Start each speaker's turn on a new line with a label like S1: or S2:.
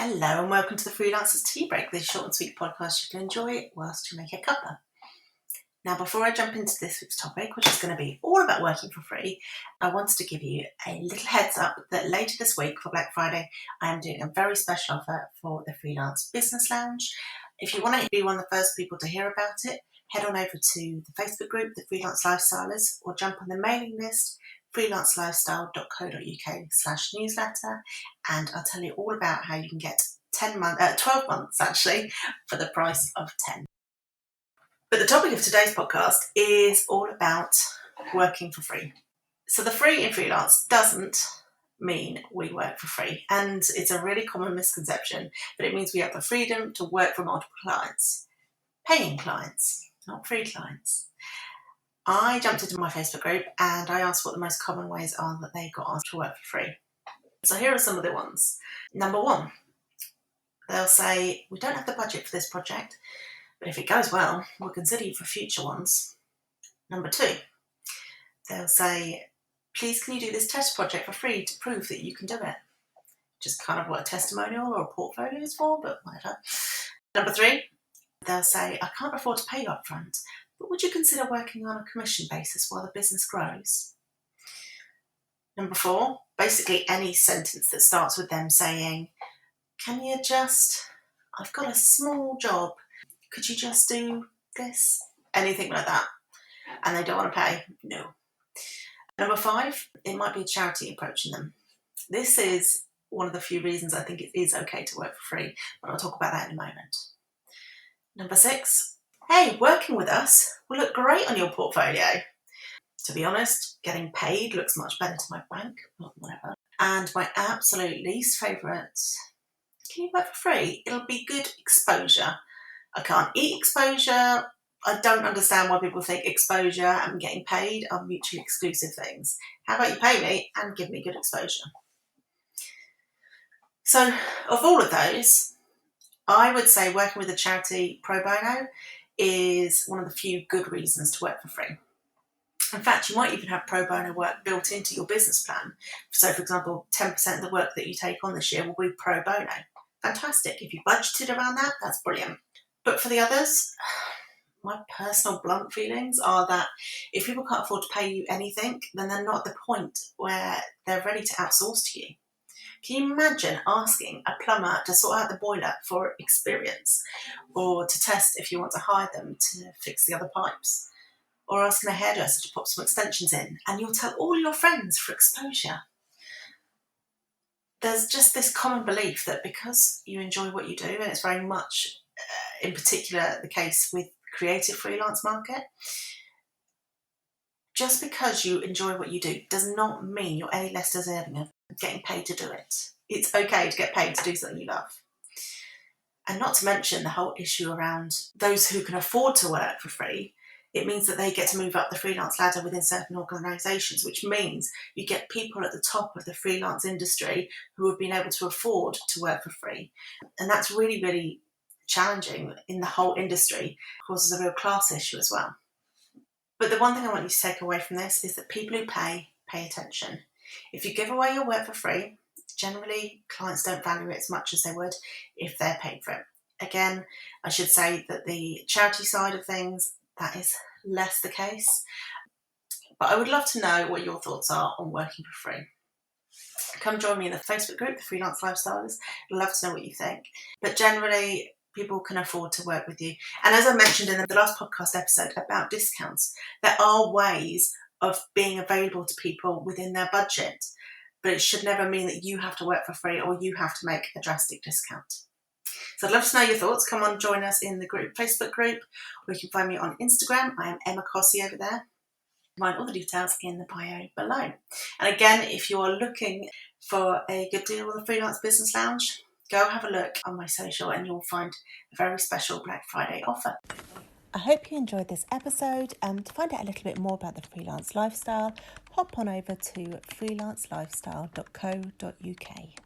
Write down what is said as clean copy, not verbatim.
S1: Hello and welcome to the Freelancers Tea Break, this short and sweet podcast you can enjoy whilst you make a cuppa. Now, before I jump into this week's topic, which is going to be all about working for free, I wanted to give you a little heads up that later this week for Black Friday, I am doing a very special offer for the Freelance Business Lounge. If you want to be one of the first people to hear about it, head on over to the Facebook group, the Freelance Lifestylers, or jump on the mailing list, freelancelifestyle.co.uk/newsletter, and I'll tell you all about how you can get 12 months actually, for the price of 10. But the topic of today's podcast is all about working for free. So the free in freelance doesn't mean we work for free, and it's a really common misconception, but it means we have the freedom to work for multiple clients, paying clients, not free clients. I jumped into my Facebook group and I asked what the most common ways are that they got asked to work for free. So here are some of the ones. Number one, they'll say, we don't have the budget for this project, but if it goes well, we'll consider you for future ones. Number two, they'll say, please can you do this test project for free to prove that you can do it? Just kind of what a testimonial or a portfolio is for, but whatever. Number three, they'll say, I can't afford to pay you up front, but would you consider working on a commission basis while the business grows? Number four, basically any sentence that starts with them saying, can you just, I've got a small job, could you just do this? Anything like that. And they don't want to pay? No. Number five, it might be a charity approaching them. This is one of the few reasons I think it is okay to work for free, but I'll talk about that in a moment. Number six, hey, working with us will look great on your portfolio. To be honest, getting paid looks much better to my bank, but whatever. And my absolute least favourite, can you work for free? It'll be good exposure. I can't eat exposure. I don't understand why people think exposure and getting paid are mutually exclusive things. How about you pay me and give me good exposure? So, of all of those, I would say working with a charity pro bono is one of the few good reasons to work for free. In fact, you might even have pro bono work built into your business plan. So, for example, 10% of the work that you take on this year will be pro bono. Fantastic. If you budgeted around that, that's brilliant. But for the others, my personal blunt feelings are that if people can't afford to pay you anything, then they're not at the point where they're ready to outsource to you. Can you imagine asking a plumber to sort out the boiler for experience, or to test if you want to hire them to fix the other pipes, or asking a hairdresser to pop some extensions in, and you'll tell all your friends for exposure? There's just this common belief that because you enjoy what you do, and it's very much in particular the case with the creative freelance market, just because you enjoy what you do does not mean you're any less deserving of getting paid to do it. It's okay to get paid to do something you love. And not to mention the whole issue around those who can afford to work for free. It means that they get to move up the freelance ladder within certain organisations, which means you get people at the top of the freelance industry who have been able to afford to work for free. And that's really, really challenging in the whole industry. It causes a real class issue as well. But the one thing I want you to take away from this is that people who pay attention. If you give away your work for free, generally clients don't value it as much as they would if they're paid for it. Again, I should say that the charity side of things, that is less the case. But I would love to know what your thoughts are on working for free. Come join me in the Facebook group, the Freelance Lifestylers. I'd love to know what you think. But generally, people can afford to work with you. And as I mentioned in the last podcast episode about discounts, there are ways of being available to people within their budget, but it should never mean that you have to work for free or you have to make a drastic discount. So I'd love to know your thoughts. Come on, join us in the group, Facebook group, or you can find me on Instagram. I am Emma Cossey over there. Find all the details in the bio below. And again, if you are looking for a good deal on the Freelance Business Lounge, go have a look on my social and you'll find a very special Black Friday offer. I hope you enjoyed this episode. To find out a little bit more about the freelance lifestyle, hop on over to freelancelifestyle.co.uk.